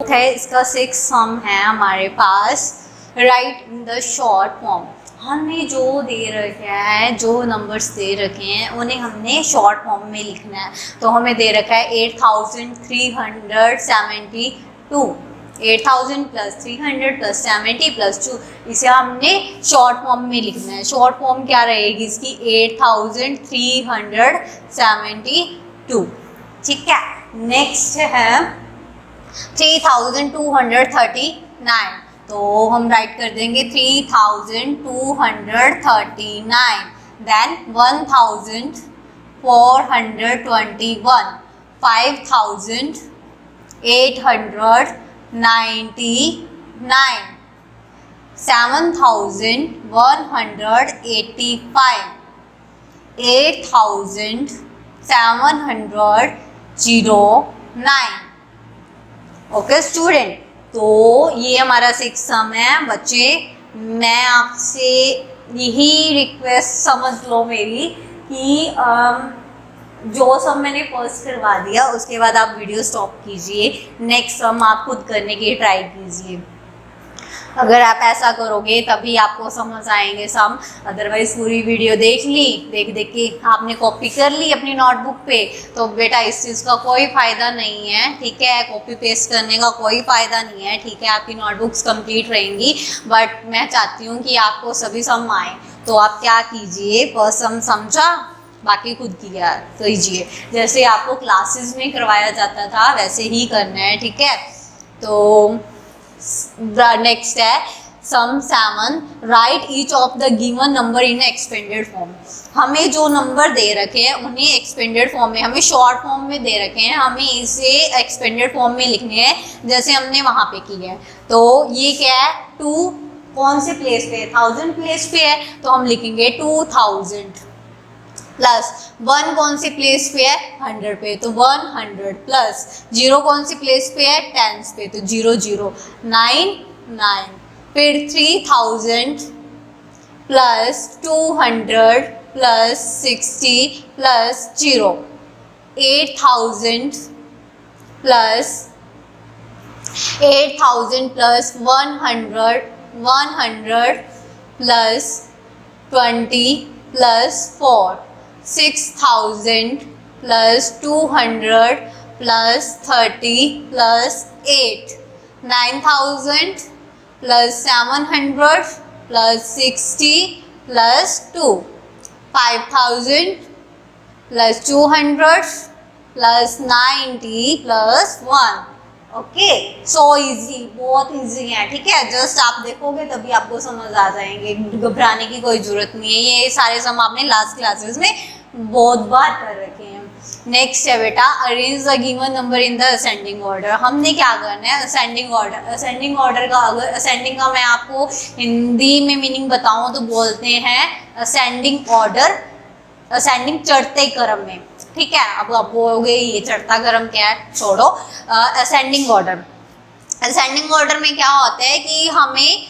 Fourth है, इसका 6 sum है हमारे पास। Write in the short form, हमें जो दे रखा है, जो नंबर्स दे रखे हैं उन्हें हमने शॉर्ट फॉर्म में लिखना है। तो हमें दे रखा है 8372, 8000 प्लस 300 प्लस 70 प्लस 2, इसे हमने शॉर्ट फॉर्म में लिखना है। शॉर्ट फॉर्म क्या रहेगी इसकी? 8372। ठीक है, नेक्स्ट है 3239, तो हम राइट कर देंगे 3239, देन 1421, 5899, 7185, 8709। ओके स्टूडेंट, तो ये हमारा 6 सम है बच्चे। मैं आपसे यही रिक्वेस्ट समझ लो मेरी कि जो सम मैंने फर्स्ट करवा दिया उसके बाद आप वीडियो स्टॉप कीजिए, नेक्स्ट सम आप खुद करने की ट्राई कीजिए। अगर आप ऐसा करोगे तभी आपको समझ आएंगे सम, अदरवाइज पूरी वीडियो देख ली, देख देख के आपने कॉपी कर ली अपनी नोटबुक पे, तो बेटा इस चीज़ का कोई फ़ायदा नहीं है। ठीक है, कॉपी पेस्ट करने का कोई फ़ायदा नहीं है। ठीक है, आपकी नोटबुक्स कंप्लीट रहेंगी, बट मैं चाहती हूँ कि आपको सभी सम आए। तो आप क्या कीजिए, फर्स्ट सम समझा, बाकी खुद किया कीजिए, जैसे आपको क्लासेस में करवाया जाता था वैसे ही करना है। ठीक है, तो नेक्स्ट है सम 7, right each of the given number in expanded form. हमें जो नंबर दे रखे हैं उन्हें एक्सपेंडेड फॉर्म में, हमें शॉर्ट फॉर्म में दे रखे हैं, हमें इसे एक्सपेंडेड फॉर्म में लिखने हैं जैसे हमने वहाँ पे किया है। तो ये क्या है, 2 कौन से प्लेस पे है? 1000 प्लेस पे है, तो हम लिखेंगे 2000 प्लस 1 कौन सी प्लेस पे है? 100 पे, तो 100 प्लस 0 कौन सी प्लेस पे है? 10 पे, तो 00, 99, फिर 3000 plus 200 plus 60 plus 0, 8000 plus 100 plus 20 plus 4, 6000 plus 200 plus 30 plus 8, 9000 plus 700 plus 60 plus 2, 5000 plus 200 plus 90 plus 1। Okay, so easy, बहुत इजी है। ठीक है, जस्ट आप देखोगे तभी आपको समझ आ जाएंगे, घबराने की कोई जरूरत नहीं है। ये सारे सम आपने लास्ट क्लासेस में बहुत बार कर रखे हैं। नेक्स्ट है बेटा, arrange the given number in the ascending order. हमने क्या करना है, असेंडिंग ऑर्डर। असेंडिंग ऑर्डर का, अगर असेंडिंग का मैं आपको हिंदी में मीनिंग बताऊं तो बोलते हैं असेंडिंग ऑर्डर, असेंडिंग चढ़ते क्रम में। ठीक है, अब आप बोलोगे ये चढ़ता क्रम क्या है, छोड़ो। असेंडिंग ऑर्डर, असेंडिंग ऑर्डर में क्या होता है कि हमें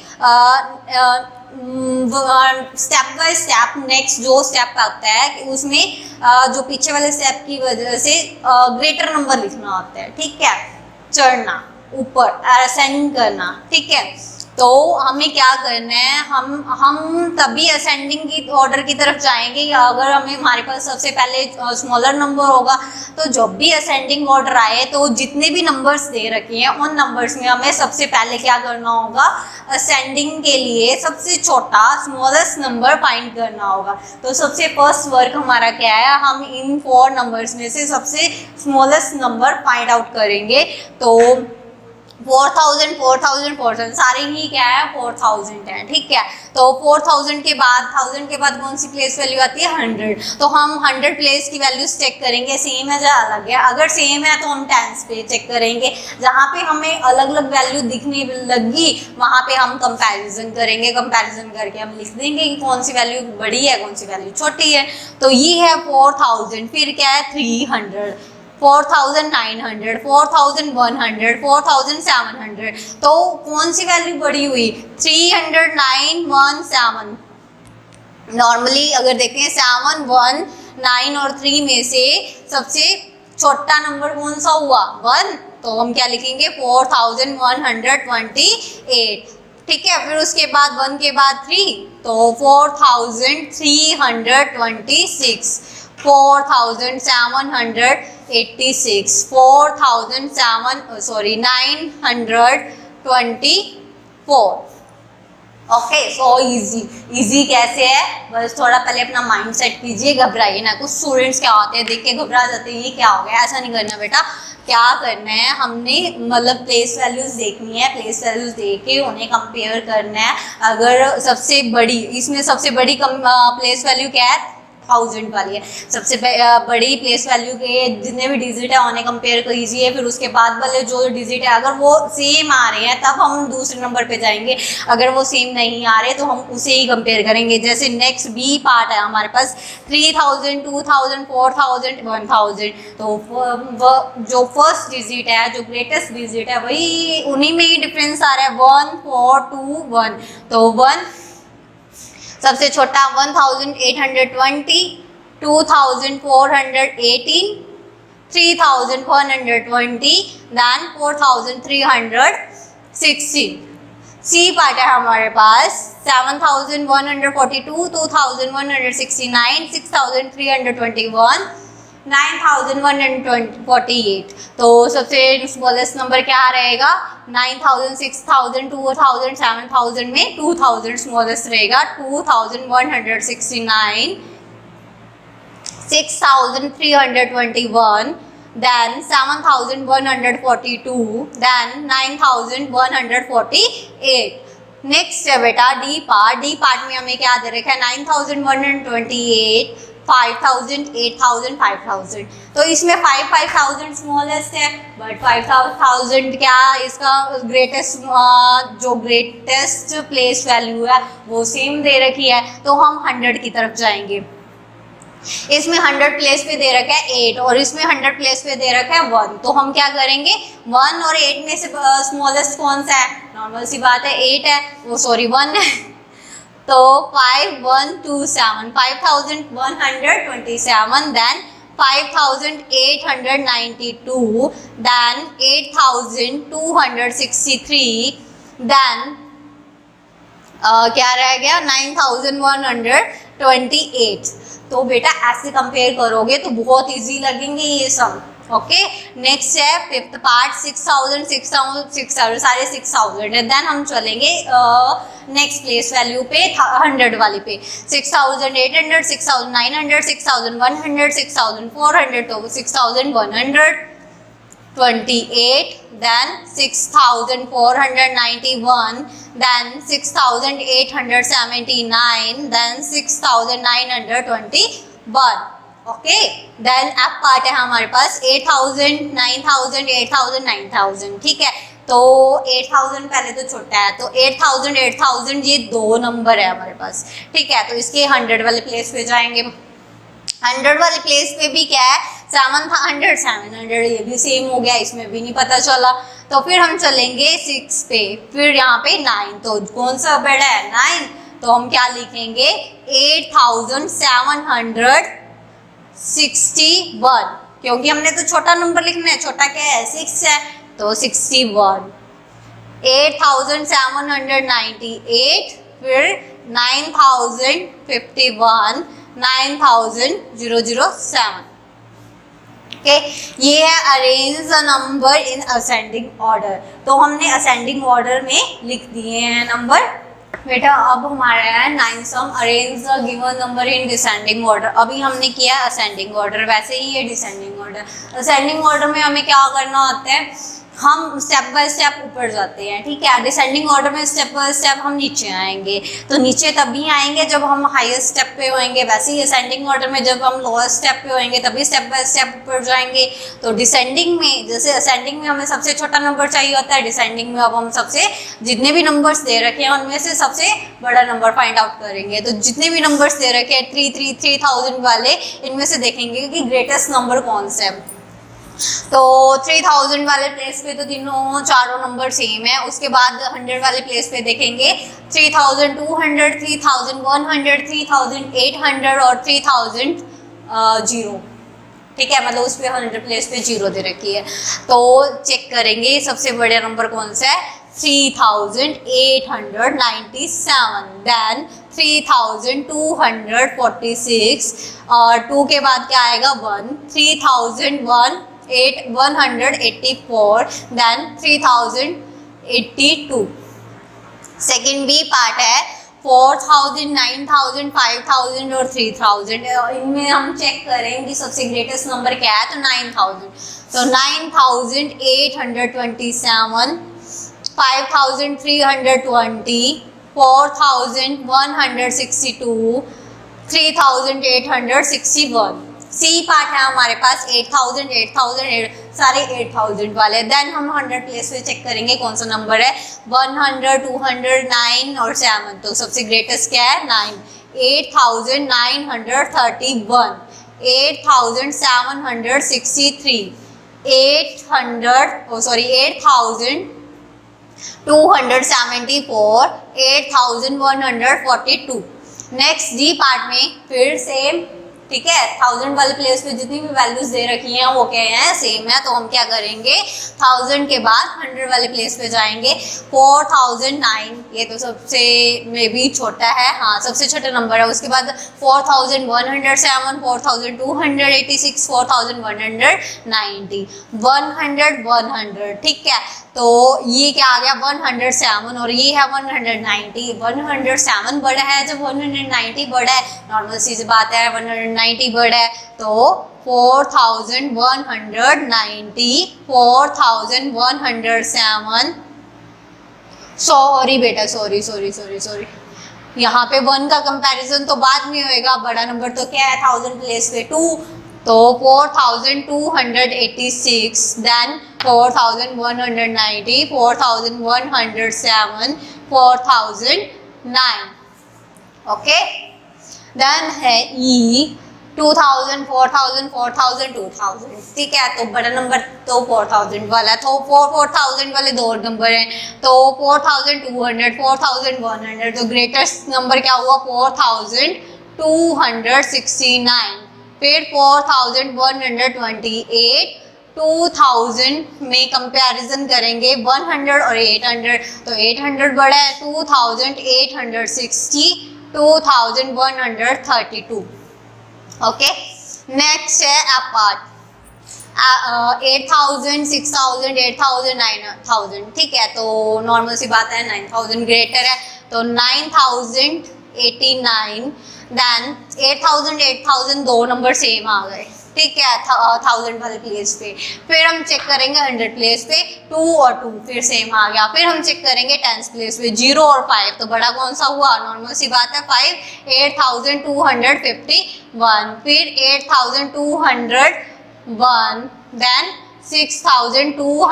स्टेप बाय स्टेप नेक्स्ट जो स्टेप आता है कि उसमें जो पीछे वाले स्टेप की वजह से ग्रेटर नंबर लिखना होता है। ठीक है, चढ़ना, ऊपर असेंडिंग करना। ठीक है, तो हमें क्या करना है, हम तभी असेंडिंग की ऑर्डर की तरफ जाएंगे अगर हमें, हमारे पास सबसे पहले स्मॉलर नंबर होगा। तो जब भी असेंडिंग ऑर्डर आए तो जितने भी नंबर्स दे रखे हैं उन नंबर्स में हमें सबसे पहले क्या करना होगा, असेंडिंग के लिए सबसे छोटा स्मॉलेस्ट नंबर फाइंड करना होगा। तो सबसे फर्स्ट वर्क हमारा क्या है, हम इन 4 नंबर्स में से सबसे स्मॉलेस्ट नंबर फाइंड आउट करेंगे। तो 4000 4000 4000 सारे ही क्या है, 4000 है। ठीक है, तो 4000 के बाद, 1000 के बाद कौन सी प्लेस वैल्यू आती है, 100। तो हम 100 प्लेस की वैल्यूज चेक करेंगे, सेम है या अलग है। अगर सेम है तो हम टेंस पे चेक करेंगे, जहाँ पे हमें अलग अलग वैल्यू दिखने लगी वहाँ पे हम कंपैरिजन करेंगे। कंपैरिजन करके हम लिख देंगे कि कौन सी वैल्यू बड़ी है, कौन सी वैल्यू छोटी है। तो ये है 4000, फिर क्या है 300, 4900, 4100, 4700। तो कौन सी वैल्यू बड़ी हुई, 30917। नॉर्मली अगर देखें 7 1 9 और 3 में से सबसे छोटा नंबर कौन सा हुआ, 1। तो हम क्या लिखेंगे 4128, ठीक है। फिर उसके बाद 1 के बाद 3 तो 4326, 4786, 924। ओके, सो इजी कैसे है, बस थोड़ा पहले अपना माइंड सेट कीजिए, घबराइए ना। कुछ स्टूडेंट्स क्या होते हैं, देख के घबरा जाते हैं, ये क्या हो गया, ऐसा नहीं करना बेटा। क्या करना है, हमने मतलब प्लेस वैल्यूज देखनी है, प्लेस वैल्यूज देख के उन्हें कंपेयर करना है। अगर सबसे बड़ी, इसमें सबसे बड़ी प्लेस वैल्यू क्या है, 1000 वाली है। सबसे बड़ी प्लेस वैल्यू के जितने भी डिजिट है उन्हें कंपेयर कीजिए। फिर उसके बाद वाले जो डिजिट है अगर वो सेम आ रहे हैं तब हम दूसरे नंबर पे जाएंगे, अगर वो सेम नहीं आ रहे तो हम उसे ही कंपेयर करेंगे। जैसे नेक्स्ट बी पार्ट है हमारे पास 3000, 2000, 4000, 1000, तो जो फर्स्ट डिजिट है, जो ग्रेटेस्ट डिजिट है, वही उन्हीं में ही डिफरेंस आ रहा है, 1 4 2 1। तो 1 सबसे छोटा 1820, 2418, 3120, देन 4316। सी पार्ट है हमारे पास 7142, 2169, 6321, 9148। तो सबसे स्मॉलेस्ट नंबर क्या रहेगा, 9000, 6000, 2000, 7000 में 2000 स्मॉलेस्ट रहेगा, 2169, 6321, then 7142, then 9148। नेक्स्ट है बेटा डी पार्ट। डी पार्ट में हमें क्या दे रखा है, 9128, 5000, 8000, 5000। तो इसमें 5000 स्मॉलेस्ट है, बट 5000 क्या इसका ग्रेटेस्ट, जो ग्रेटेस्ट प्लेस वैल्यू है वो सेम दे रखी है, तो हम 100 की तरफ जाएंगे। इसमें 100 प्लेस पे दे रखा है 8 और इसमें 100 प्लेस पे दे रखा है 1, तो हम क्या करेंगे, 1 और 8 में से स्मॉलेस्ट कौन सा है, नॉर्मल सी बात है 8 है, वो सॉरी 1 है। तो 5127, 5127, देन 5892, देन 8263, देन क्या रह गया 9128। तो बेटा ऐसे कंपेयर करोगे तो बहुत इजी लगेंगे ये सब। ओके, नेक्स्ट है फिफ्थ पार्ट 6000, 6000 सारे 6000 है। देन हम चलेंगे नेक्स्ट प्लेस वैल्यू पे 100 वाली पे, 6800, 6900, 6100, 6400, तो 6128, then 6491, then 6879, then 6921। Okay, then F part है हमारे पास 8000, 9000, 8000, 9000, ठीक है। तो 8000 पहले तो छोटा है, तो 8000, 8000 ये 2 नंबर है हमारे पास, ठीक है। तो इसके 100 वाले प्लेस पे जाएंगे। 100 वाले प्लेस पे भी क्या है 700, 700, ये भी सेम हो गया, इसमें भी नहीं पता चला। तो फिर हम चलेंगे 6 पे, फिर यहाँ पे 9, तो कौन सा बड़ा है 9, तो हम क्या लिखेंगे 8761, क्योंकि हमने तो छोटा नंबर लिखना है, छोटा क्या है 6 है, तो 61। 8798, फिर 9051, 9007। ओके, ये है arrange the number in ascending order. तो हमने असेंडिंग ऑर्डर में लिख दिए हैं नंबर। बेटा अब हमारा है 9 sum, arrange the given number in descending order. अभी हमने किया असेंडिंग ऑर्डर, वैसे ही ये डिसेंडिंग ऑर्डर। असेंडिंग ऑर्डर में हमें क्या करना होता है, हम स्टेप बाय स्टेप ऊपर जाते हैं, ठीक है। डिसेंडिंग ऑर्डर में स्टेप बाय स्टेप हम नीचे आएंगे, तो नीचे तभी आएंगे जब हम हाईएस्ट स्टेप पे होएंगे। वैसे ही असेंडिंग ऑर्डर में जब हम लोअर स्टेप पे होएंगे तभी स्टेप बाय स्टेप ऊपर जाएंगे। तो डिसेंडिंग में, जैसे असेंडिंग में हमें सबसे छोटा नंबर चाहिए होता है, डिसेंडिंग में अब हम सबसे जितने भी नंबर्स दे रखे हैं उनमें से सबसे बड़ा नंबर फाइंड आउट करेंगे। तो जितने भी नंबर्स दे रखे हैं 3000 वाले, इनमें से देखेंगे कि ग्रेटेस्ट नंबर कौन सा है। तो 3000 वाले प्लेस पे तो तीनों चारों नंबर सेम है। उसके बाद 100 वाले प्लेस पे देखेंगे 3200, 3100, 3800 और 3000, ठीक है, मतलब उस पे 100 प्लेस पे 0 दे रखी है। तो चेक करेंगे सबसे बड़ा नंबर कौन सा है, 3897, देन 3246 और 2 के बाद क्या आएगा 1, 3184, देन 3082। सेकेंड बी पार्ट है 4000, 9000, 5000 और 3000। इनमें हम चेक करेंगे सबसे ग्रेटेस्ट नंबर क्या है, तो 9000। तो 9827, 5320, 4162, 3861। सी पार्ट है हमारे पास 8000, 8000, सारे 8000 वाले। देन हम 100 प्लेस पे चेक करेंगे कौन सा नंबर है, 100, 200, 9 और 7। तो सबसे ग्रेटेस्ट क्या है 9, 8931, 8763, 8274, 8142। नेक्स्ट डी पार्ट में फिर सेम, ठीक है, 1000 वाले प्लेस पे जितनी भी वैल्यूज दे रखी हैं वो क्या है, सेम है। तो हम क्या करेंगे, 1000 के बाद 100 वाले प्लेस पे जाएंगे। 4009, ये तो सबसे में भी छोटा है, हाँ सबसे छोटा नंबर है। उसके बाद 4107, 4286, 4190, 100, ठीक है। तो ये क्या आ गया 107 और ये है 190। 107 बड़ा है जब 190 बड़ा है, नॉर्मल सी बात है, 190 बड़ा है तो 4190, 4107। सॉरी बेटा, सॉरी, यहाँ पे 1 का कंपैरिजन तो बाद में होएगा, बड़ा नंबर तो क्या है 1000 प्लेस पे 2, तो 4286, देन 4190, 4107, 4009। ओके, देन है ई 2000, 4000, 4000, 2000, ठीक है। तो बड़ा नंबर तो 4000 वाला है। तो 4000 वाले दो नंबर हैं, तो 4200, 4100। तो ग्रेटेस्ट नंबर क्या हुआ 4269, फिर 4128, 2000 में कंपैरिजन करेंगे 100 और 800। तो 800 बड़ा है, 2860, 2132। ओके, नेक्स्ट है अपार्ट 8000, 6000, 8000, 9000, ठीक है। तो नॉर्मल सी बात है 9000 ग्रेटर है, तो 9089, देन 8000, 8000 दो नंबर सेम आ गए, ठीक है 1000 वाले प्लेस पे। फिर हम चेक करेंगे 100 प्लेस पे 2 और 2 फिर सेम आ गया। फिर हम चेक करेंगे 10 प्लेस पे 0 और 5, तो बड़ा कौन सा हुआ, नॉर्मल सी बात है 5, 8251, फिर 8201, देन 6209।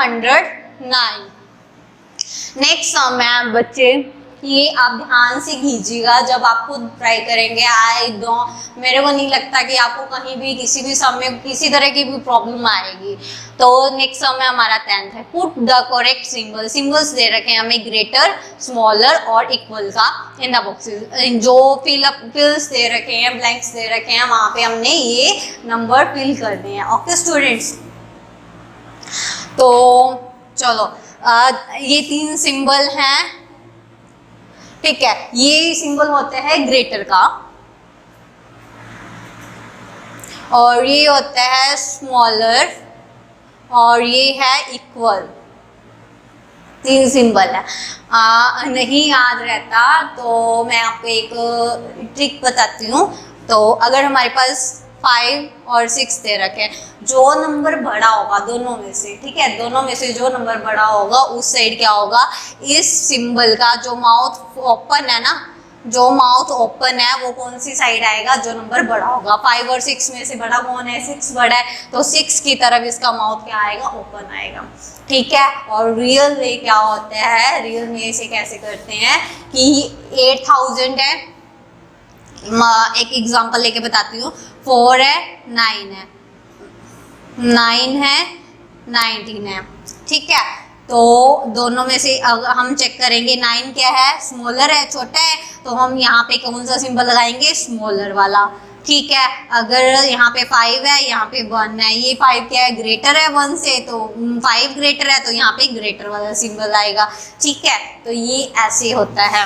नेक्स्ट सम है बच्चे, ये आप ध्यान से कीजिएगा जब आप खुद ट्राई करेंगे। मेरे को नहीं लगता कि आपको कहीं भी किसी भी सम में किसी तरह की भी प्रॉब्लम आएगी। तो नेक्स्ट सम है हमारा 10th है, put the correct symbol. Symbols दे रखे हैं हमें ग्रेटर, स्मॉलर और इक्वल का इन द बॉक्सेस। जो फिल्स दे रखे हैं, ब्लैंक्स दे रखे हैं, वहां पे हमने ये नंबर फिल करने हैं। ओके स्टूडेंट्स, तो चलो ये 3 सिंबल हैं, ठीक है। ये सिंबल होते हैं ग्रेटर का और ये होता है स्मॉलर और ये है इक्वल। 3 सिंबल है। नहीं याद रहता तो मैं आपको एक ट्रिक बताती हूँ। तो अगर हमारे पास 5 और 6 दे रखे, जो नंबर बड़ा होगा दोनों में से, ठीक है, दोनों में से जो नंबर बड़ा होगा उस साइड क्या होगा, इस सिंबल का जो माउथ ओपन है ना, जो माउथ ओपन है वो कौन सी साइड आएगा, जो नंबर बड़ा होगा। 5 और 6 में से बड़ा कौन है, 6 बड़ा है, तो 6 की तरफ इसका माउथ क्या आएगा, ओपन आएगा, ठीक है। और रियल में क्या होता है, रियल में इसे कैसे करते हैं कि 8000 है, एक एग्जांपल लेके बताती हूँ। 4 है, 9 है, 9 है, 19 है, ठीक है। तो दोनों में से अगर हम चेक करेंगे 9 क्या है, स्मॉलर है, छोटा है, तो हम यहाँ पे कौन सा सिंबल लगाएंगे, स्मॉलर वाला। ठीक है, अगर यहाँ पे 5 है, यहाँ पे 1 है, ये 5 क्या है, ग्रेटर है 1 से, तो 5 ग्रेटर है, तो यहाँ पे ग्रेटर वाला सिंबल आएगा। ठीक है, तो ये ऐसे होता है।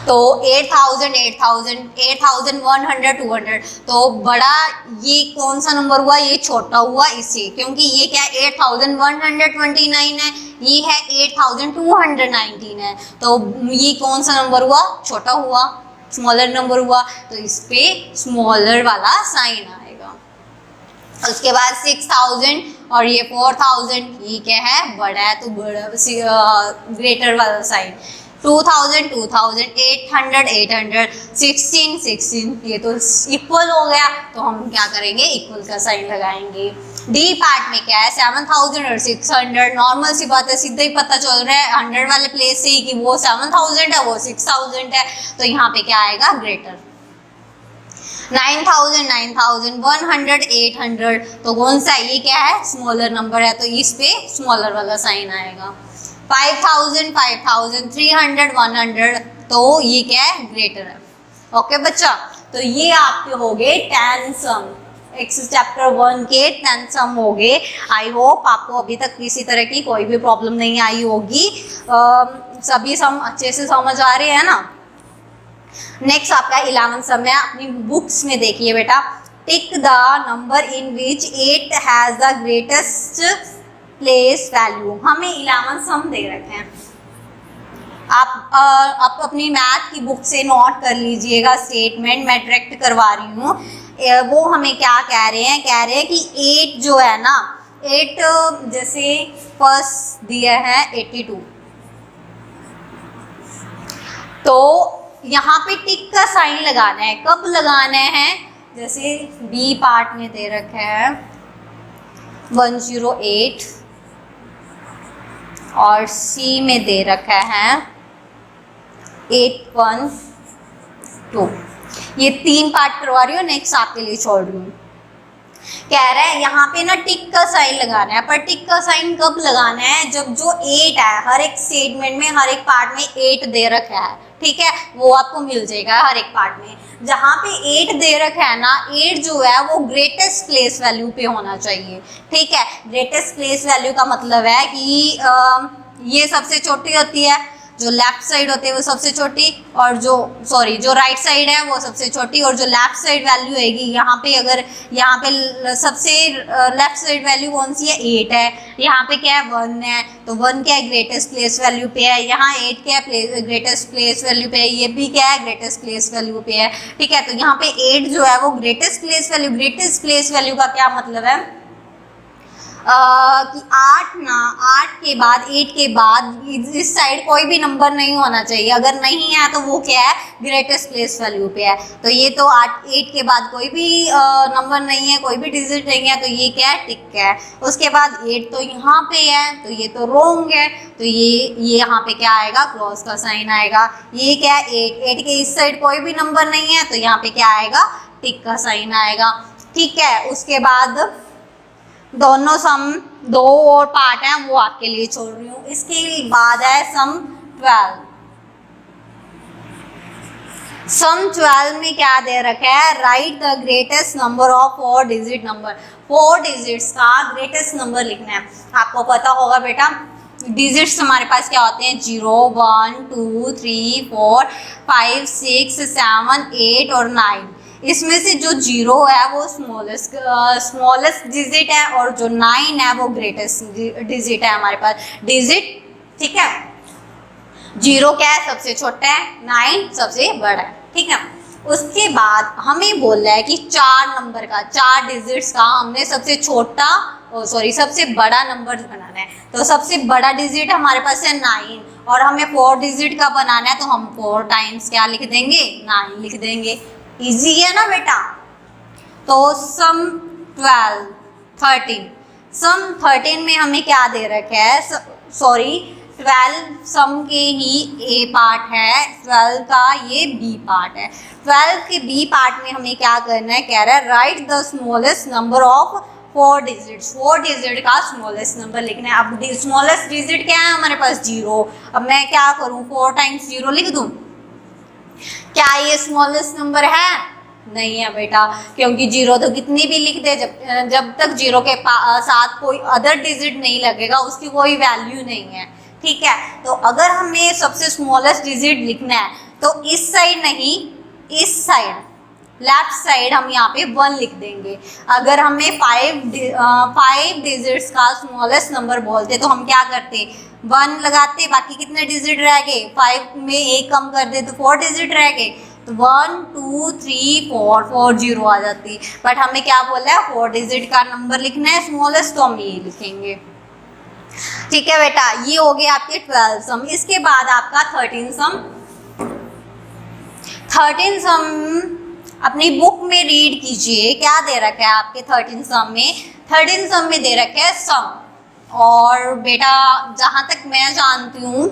तो 8000, 8000, 8100, 200, तो बड़ा ये कौन सा नंबर हुआ, ये छोटा हुआ इसे, क्योंकि ये क्या है 8129 है, ये है 8219 है, तो ये कौन सा नंबर हुआ, छोटा हुआ, स्मॉलर नंबर हुआ, तो इस पे स्मॉलर वाला साइन आएगा। उसके बाद 6000 और ये 4000, ये क्या है, बड़ा है, तो बड़ा ग्रेटर वाला साइन। 2000, 2000, 800, 800, 16, 16, ये तो इक्वल हो गया, तो हम क्या करेंगे, इक्वल का साइन लगाएंगे। डी पार्ट में क्या है, 7000 और 600, नॉर्मल सी बात है, सीधा ही पता चल रहा है 100 वाले प्लेस से ही कि वो 7000 है, वो 6000 है, तो यहाँ पे क्या आएगा, ग्रेटर। 9000, 9000, 100, 800, तो कौन सा, ये क्या है, स्मॉलर नंबर है, तो इस पे स्मॉलर वाला साइन आएगा। 5000, 5000, 300, 100, तो ये क्या है, ग्रेटर है। ओके बच्चा, तो ये आपके हो गए 10 सम, चैप्टर 1 के 10 सम हो गए। आई होप आपको अभी तक किसी तरह की कोई भी प्रॉब्लम नहीं आई होगी, सभी सम अच्छे से समझ आ रहे हैं ना। नेक्स्ट आपका 11 सम है, अपनी बुक्स में देखिए बेटा। Tick the number in which 8 has the greatest place value. हमें 11 सम दे रखे हैं, आप अपनी मैथ की बुक से नोट कर लीजिएगा स्टेटमेंट, मैं डायरेक्ट करवा रही हूँ। वो हमें क्या कह रहे हैं, कह रहे हैं कि 8 जो है ना, 8 जैसे फर्स्ट दिया है 82, तो यहाँ पे टिक का साइन लगाना है। कब लगाना है, जैसे बी पार्ट में दे रखा है 108 और सी में दे रखा है 812, ये 3 पार्ट करवा रही हूँ, नेक्स्ट आपके लिए छोड़ रही हूँ। कह रहा है यहाँ पे ना टिक का साइन लगाना है, पर टिक का साइन कब लगाना है, जब जो 8 है, हर एक स्टेटमेंट में हर एक पार्ट में 8 दे रखा है, ठीक है, वो आपको मिल जाएगा हर एक पार्ट में। जहाँ पे 8 दे रखा है ना, 8 जो है वो ग्रेटेस्ट प्लेस वैल्यू पे होना चाहिए। ठीक है, ग्रेटेस्ट प्लेस वैल्यू का मतलब है कि ये सबसे छोटी होती है, जो लेफ्ट साइड होती है वो सबसे छोटी, और जो राइट साइड है वो सबसे छोटी, और जो लेफ्ट साइड वैल्यू होगी यहाँ पे, अगर यहाँ पे सबसे लेफ्ट साइड वैल्यू कौन सी है, 8 है, यहाँ पे क्या है 1 है, तो 1 क्या है, ग्रेटेस्ट प्लेस वैल्यू पे है, यहाँ 8 क्या है, ग्रेटेस्ट प्लेस वैल्यू पे है, ये भी क्या है, ग्रेटेस्ट प्लेस वैल्यू पे है। ठीक है, तो यहाँ पे 8 जो है वो greatest place value, greatest place value का क्या मतलब है कि 8 के बाद 8 के बाद इस साइड कोई भी नंबर नहीं होना चाहिए, अगर नहीं है तो वो क्या है, ग्रेटेस्ट प्लेस वैल्यू पे है। तो ये तो 8 के बाद कोई भी नंबर नहीं है, कोई भी डिजिट नहीं है, तो ये क्या है, टिक है। उसके बाद 8 तो यहाँ पे है, तो ये तो रोंग है, तो ये यहाँ पे क्या आएगा, क्रॉस का साइन आएगा। ये क्या है, 8 के इस साइड कोई भी नंबर नहीं है, तो यहाँ पे क्या आएगा, टिक का साइन आएगा। ठीक है, उसके बाद दोनों सम 2 और पार्ट हैं, वो आपके लिए छोड़ रही हूँ। इसके बाद है सम 12। सम 12 में क्या दे रखा है, right the greatest number of 4 digit number. 4 digits का ग्रेटेस्ट नंबर लिखना है। आपको पता होगा बेटा, डिजिट्स हमारे पास क्या होते हैं, 0, 1, 2, 3, 4, 5, 6, 7, 8 और 9। इसमें से जो 0 है वो स्मॉलेस्ट डिजिट है, और जो 9 है वो ग्रेटेस्ट डिजिट है हमारे पास डिजिट। ठीक है, 0 क्या है, सबसे छोटा है, 9 सबसे बड़ा है। ठीक है, उसके बाद हमें बोल रहा है कि 4 नंबर का, 4 डिजिट्स का हमने सबसे छोटा सबसे बड़ा नंबर बनाना है। तो सबसे बड़ा डिजिट हमारे पास है 9, और हमें 4 डिजिट का बनाना है, तो हम 4 टाइम्स क्या लिख देंगे, 9 लिख देंगे। इजी है ना बेटा। तो सम 12, 13, सम 13 में हमें क्या दे रखा है, 12 सम के ही ए पार्ट है, 12 का ये बी पार्ट है। 12 के बी पार्ट में हमें क्या करना है, कह रहा है right the smallest number of 4 digits. 4 digit का स्मॉलेस्ट नंबर लिखना है। अब स्मॉलेस्ट डिजिट क्या है हमारे पास, 0। अब मैं क्या करूँ, 4 टाइम्स 0 लिख दूँ, क्या ये स्मॉलेस्ट नंबर है? नहीं है बेटा, क्योंकि जीरो तो कितनी भी लिख दे, जब तक जीरो के साथ कोई अदर डिजिट नहीं लगेगा उसकी कोई वैल्यू नहीं है। ठीक है, तो अगर हमें सबसे स्मॉलेस्ट डिजिट लिखना है तो इस साइड नहीं, इस साइड लेफ्ट साइड हम यहाँ पे 1 लिख देंगे। अगर हमें 5 डिजिट्स का स्मॉलेस्ट नंबर बोलते तो हम क्या करते, 1 लगाते, बाकी कितने डिजिट रह गए, 5 में 1 कम कर दे तो 4 डिजिट रह गए, तो 1 2 3 4 जीरो आ जाती। बट हमें क्या बोला है, 4 डिजिट का नंबर लिखना है स्मॉलेस्ट, तो हम ये लिखेंगे। ठीक है बेटा, ये हो गए आपके 12 सम। इसके बाद आपका 13 सम। 13 सम अपनी बुक में रीड कीजिए, क्या दे रखा है आपके 13 सम में। 13 सम में दे रखा है सम, और बेटा जहाँ तक मैं जानती हूँ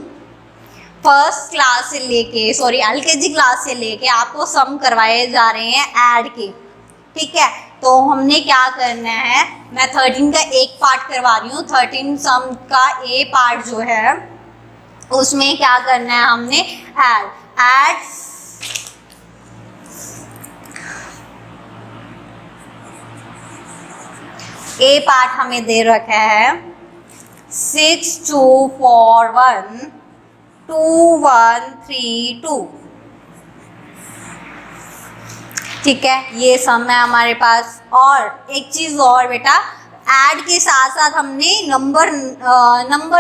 फर्स्ट क्लास से लेके LKG क्लास से लेके आपको सम करवाए जा रहे हैं ऐड के। ठीक है, तो हमने क्या करना है, मैं 13 का एक पार्ट करवा रही हूँ। 13 सम का ए पार्ट जो है उसमें क्या करना है, हमने ऐड ए पार्ट हमें दे रखा है 6 2 4 1 2 1 3 2। ठीक है, ये सम है हमारे पास। और एक चीज़ और बेटा, ऐड के साथ साथ हमने नंबर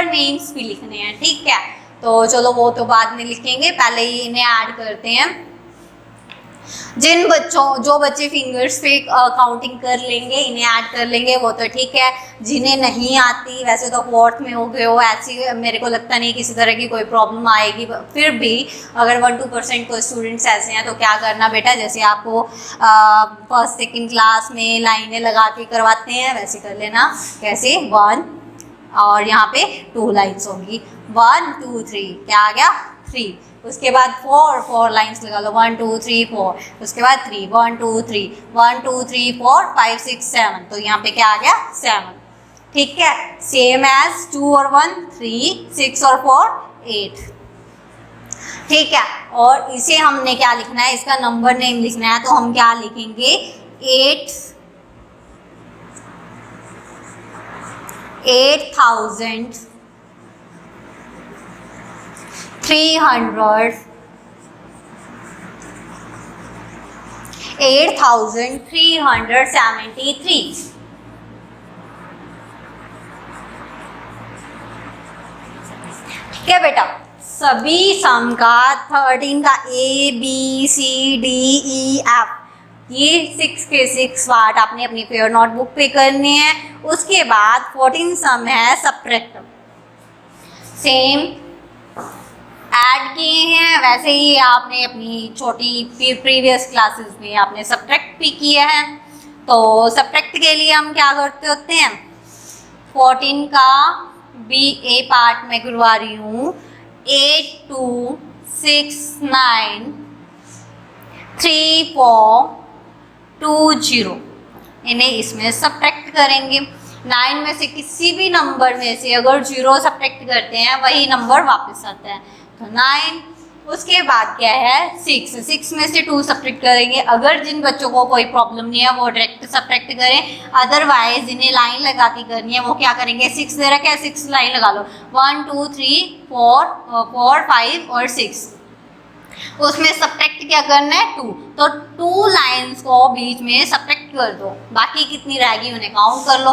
नेम्स भी लिखने हैं। ठीक है, तो चलो वो तो बाद में लिखेंगे, पहले ही इन्हें ऐड करते हैं। जो बच्चे फिंगर्स पे काउंटिंग कर लेंगे इन्हें ऐड कर लेंगे, वो तो ठीक है। जिन्हें नहीं आती, वैसे तो 4th में हो गए हो, ऐसी मेरे को लगता नहीं किसी तरह की कोई प्रॉब्लम आएगी। फिर भी अगर 1-2% कोई स्टूडेंट्स ऐसे हैं तो क्या करना बेटा, जैसे आपको फर्स्ट सेकंड क्लास में लाइनें लगा के करवाते हैं वैसे कर लेना। कैसे, 1 और यहाँ पे 2 लाइन्स होंगी, 1 2 3, क्या आ गया 3। उसके बाद 4 लाइंस लगा लो, 1 2 3 4। उसके बाद 3 1 2 3 1 2 3 4 5 6 7, तो यहाँ पे क्या आ गया 7। ठीक है, सेम एज 2 और 1 3, 6 और 4 8। ठीक है, और इसे हमने क्या लिखना है, इसका नंबर नेम लिखना है, तो हम क्या लिखेंगे 8,373 ठीक है बेटा, सभी सम का 13 का A B C D E F ये 6 के 6 पार्ट आपने अपनी फेयर नोटबुक पे करने हैं। उसके बाद 14 सम है सब्ट्रैक्ट, सेम ऐड किए हैं वैसे ही आपने अपनी छोटी प्रीवियस क्लासेस में आपने सब्ट्रैक्ट भी किया है। तो सब्ट्रैक्ट के लिए हम क्या करते होते हैं, 14 का बी ए पार्ट में करवा रही हूँ, 8 2 6 9 3 4 2 0, इन्हें इसमें सब्ट्रैक्ट करेंगे। 9 में से किसी भी नंबर में से अगर 0 सब्ट्रैक्ट करते हैं वही नंबर वापस आता है, तो 9। उसके बाद क्या है 6 में से 2 सब्ट्रैक्ट करेंगे। अगर जिन बच्चों को कोई प्रॉब्लम नहीं है वो डायरेक्ट सब्ट्रैक्ट करें, अदरवाइज जिन्हें लाइन लगा के करनी है वो क्या करेंगे, 6 दे रखा है 6 लाइन लगा लो, 1 2 3 4 5 और 6। उसमें सब्ट्रैक्ट क्या करना है 2, तो 2 लाइंस को बीच में सब्ट्रैक्ट कर दो, बाकी कितनी रहेगी उन्हें काउंट कर लो,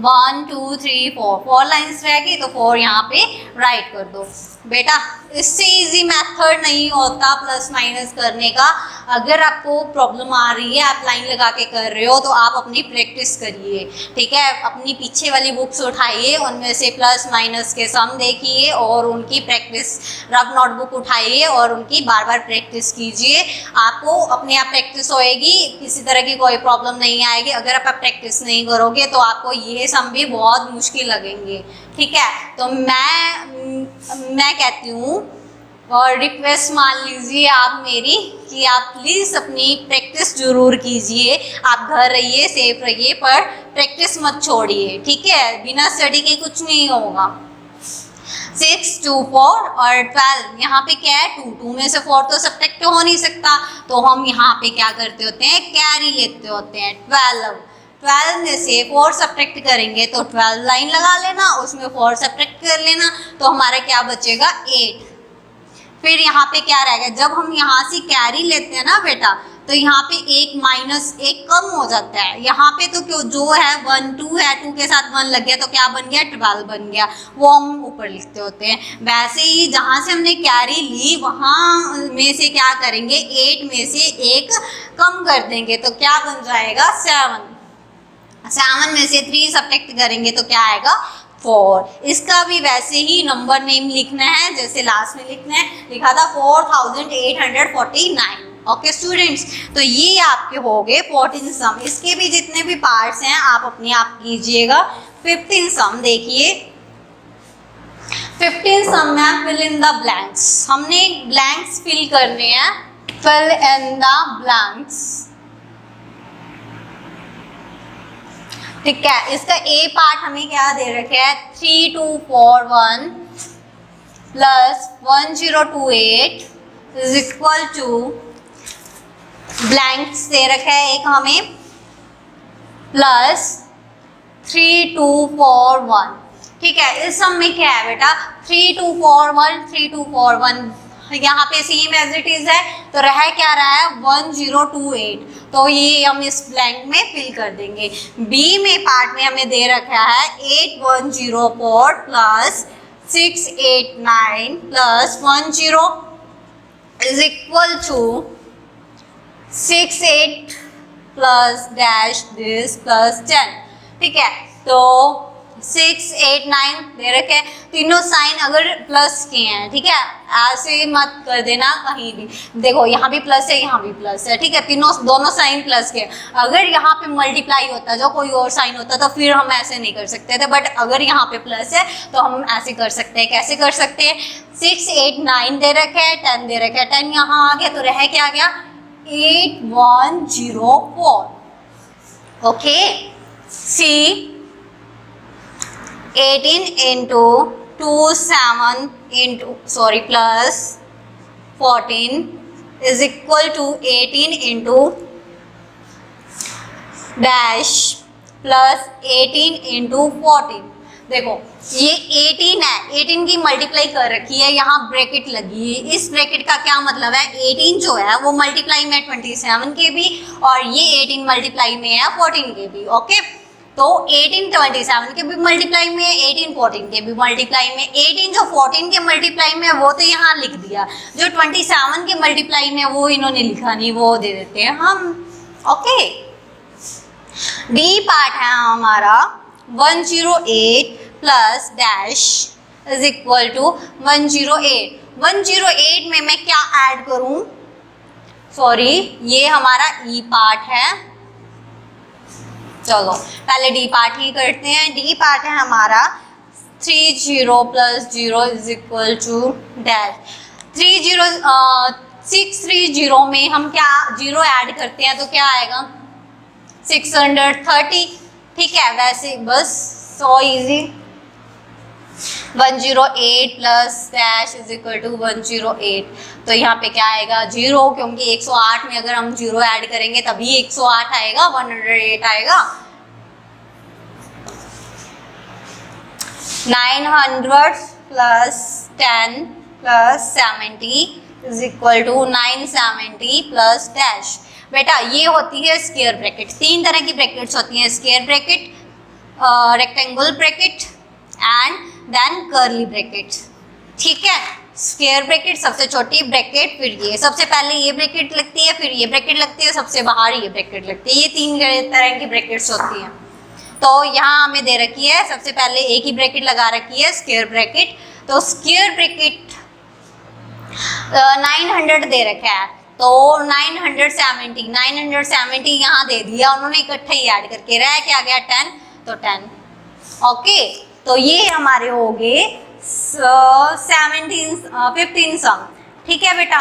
1 2 3 4 लाइंस रहेगी तो 4 यहाँ पे राइट कर दो। बेटा इससे इजी मेथड नहीं होता प्लस माइनस करने का। अगर आपको प्रॉब्लम आ रही है, आप लाइन लगा के कर रहे हो, तो आप अपनी प्रैक्टिस करिए। ठीक है, अपनी पीछे वाली बुक्स उठाइए, उनमें से प्लस माइनस के सम देखिए और उनकी प्रैक्टिस, रफ नोटबुक उठाइए और उनकी बार बार प्रैक्टिस कीजिए। आपको अपने आप प्रैक्टिस होएगी, किसी तरह की कोई प्रॉब्लम नहीं आएगी। अगर आप प्रैक्टिस नहीं करोगे तो आपको ये सम भी बहुत मुश्किल लगेंगे। ठीक है, तो मैं कहती हूँ और रिक्वेस्ट मान लीजिए आप मेरी कि आप प्लीज़ अपनी प्रैक्टिस जरूर कीजिए। आप घर रहिए, सेफ रहिए, पर प्रैक्टिस मत छोड़िए। ठीक है, बिना स्टडी के कुछ नहीं होगा। 6 2 4 और 12, यहाँ पे क्या है 2, 2 में से 4 तो सब्ट्रैक्ट हो नहीं सकता, तो हम यहाँ पे क्या करते होते हैं, कैरी लेते होते हैं। 12 में से 4 सब्ट्रैक्ट करेंगे तो 12 लाइन लगा लेना, उसमें 4 सब्ट्रैक्ट कर लेना, तो हमारा क्या बचेगा 8। फिर यहाँ पे क्या रहेगा, जब हम यहाँ से कैरी लेते हैं ना बेटा, तो यहाँ पे एक माइनस एक कम हो जाता है। यहाँ पे तो क्यों जो है 1 2 है, 2 के साथ 1 लग गया तो क्या बन गया 12 बन गया, वो हम ऊपर लिखते होते हैं। वैसे ही जहाँ से हमने कैरी ली वहाँ में से क्या करेंगे, 8 में से एक कम कर देंगे तो क्या बन जाएगा 7। 7 में से 3 सब्ट्रैक्ट करेंगे तो क्या आएगा 4। इसका भी वैसे ही नंबर नेम लिखना है जैसे लास्ट में लिखना है, लिखा था 4849। ओके स्टूडेंट्स, तो ये आपके हो गए 14 सम। इसके भी जितने भी पार्ट्स हैं आप अपने आप कीजिएगा। 15 सम देखिए, 15 सम में फिल इन द ब्लैंक्स, हमने ब्लैंक्स फिल करने हैं। फिल इन द ब्लैंक्स, ठीक है। इसका ए पार्ट हमें क्या दे रखा है, 3241 plus 1028 is equal to, blanks दे रखा है एक हमें, प्लस 3241, ठीक है। इस सम में क्या है बेटा 3241 यहाँ पे सेम एज इट इज है, तो रह क्या रहा है 1028, तो ये हम इस ब्लैंक में फिल कर देंगे। बी में पार्ट में हमें दे रखा है 8104 plus 689 plus 10 is equal to 68 plus dash this plus 10, ठीक है। तो 689 दे रखे, तीनों साइन अगर प्लस के हैं, ठीक है, ऐसे मत कर देना कहीं भी। देखो यहाँ भी प्लस है, यहाँ भी प्लस है, ठीक है, दोनों साइन प्लस के। अगर यहाँ पे मल्टीप्लाई होता जो कोई और साइन होता तो फिर हम ऐसे नहीं कर सकते थे, बट अगर यहाँ पे प्लस है तो हम ऐसे कर सकते हैं। कैसे कर सकते हैं, 689 दे रखे है, 10 दे रखे है, 10 यहाँ आ गया तो रह क्या गया 8104। Okay, C 18 into 27 into plus 14 is equal to 18 into dash plus 18 into 14। देखो ये 18 है, 18 की मल्टीप्लाई कर रखी है, यहाँ ब्रैकेट लगी है। इस ब्रैकेट का क्या मतलब है, 18 जो है वो मल्टीप्लाई में 27 के भी, और ये 18 मल्टीप्लाई में है 14 के भी। ओके, तो 18 27 के भी मल्टीप्लाई में, 18 14 के भी मल्टीप्लाई में। 18 जो 14 के मल्टीप्लाई में वो तो यहाँ लिख दिया, जो 27 के मल्टीप्लाई में वो इन्होंने लिखा नहीं, वो दे देते हैं हम। ओके, डी पार्ट है हमारा 108 plus dash is equal to 108। 108 में मैं क्या ऐड करूं, सॉरी ये हमारा ई पार्ट है। चलो पहले डी पार्ट ही करते हैं। डी पार्ट है हमारा 30 plus 0 is equal to dash. 630 में हम क्या 0 ऐड करते हैं तो क्या आएगा 630, ठीक है। वैसे बस so easy. 108 plus dash is equal to 108, तो यहाँ पे क्या आएगा 0, क्योंकि 108 में अगर हम 0 ऐड करेंगे तभी 108 आएगा, 108 आएगा। 900 plus 10 plus 70 is equal to 970 plus dash. बेटा ये होती है स्क्वायर ब्रैकेट। 3 तरह की ब्रैकेट्स होती हैं, square bracket, rectangle bracket and then curly bracket, ठीक है। स्क्वायर ब्रैकेट सबसे छोटी ब्रैकेट, फिर ये सबसे पहले ये ब्रैकेट लगती है, फिर ये ब्रैकेट लगती है, सबसे बाहर ये ब्रैकेट लगती है। ये 3 तरह की ब्रैकेट्स होती हैं। तो यहाँ हमें दे रखी है, सबसे पहले एक ही ब्रैकेट लगा रखी है स्क्वायर ब्रैकेट। तो स्क्वायर ब्रैकेट 900 दे रखा है, तो 970 यहाँ दे दिया उन्होंने इकट्ठा ही ऐड करके, रह क्या गया 10, तो 10। ओके, तो ये हमारे हो गए 15 सम, ठीक है बेटा।